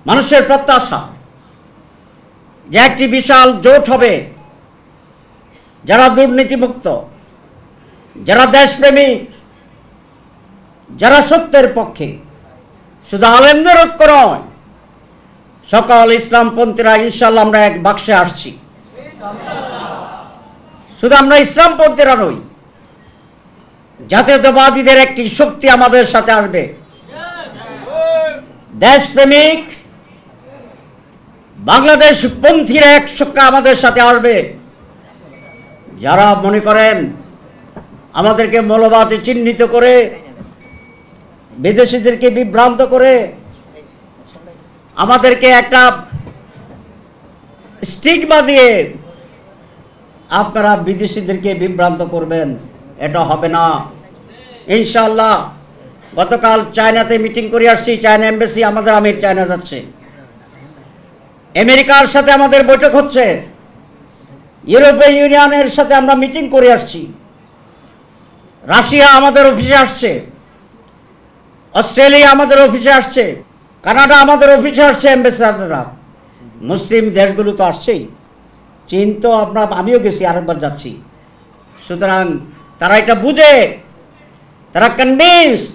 মানুষের প্রত্যাশা যে একটি বিশাল জোট হবে, যারা দুর্নীতিমুক্ত, যারা দেশপ্রেমিক, যারা সত্যের পক্ষে, শুধু আলেমদের ঐক্য নয়, সকল ইসলামপন্থীরা ইনশাআল্লাহ আমরা এক বাক্সে আসছি। শুধু আমরা ইসলামপন্থীরা নই, জাতীয়তাবাদীদের একটি শক্তি আমাদের সাথে আসবে, দেশপ্রেমিক বাংলাদেশ পন্থীরা এক শক্তি আমাদের সাথে আসবে, যারা মনে করেন আমাদেরকে মৌলবাদে চিহ্নিত করে, বিদেশিদেরকে বিভ্রান্ত করে, আমাদেরকে একটা স্টিগমা দিয়ে আপনারা বিদেশিদেরকে বিভ্রান্ত করবেন, এটা হবে না ইনশাআল্লাহ। গতকাল চায়নাতে মিটিং করে আসছি, চায়না এমবাসি, আমাদের আমির চায়না যাচ্ছে, আমেরিকার সাথে আমাদের বৈঠক হচ্ছে, ইউরোপীয় ইউনিয়নের সাথে আমরা মিটিং করে আসছি, রাশিয়া আমাদের অফিসে আসছে, অস্ট্রেলিয়া আমাদের অফিসে আসছে, কানাডা আমাদের অফিসে আসছে অ্যাম্বাসেডাররা, মুসলিম দেশগুলো তো আসছেই, চীন তো আমিও গেছি, আরেকবার যাচ্ছি। সুতরাং তারা এটা বুঝে, তারা কনভিন্সড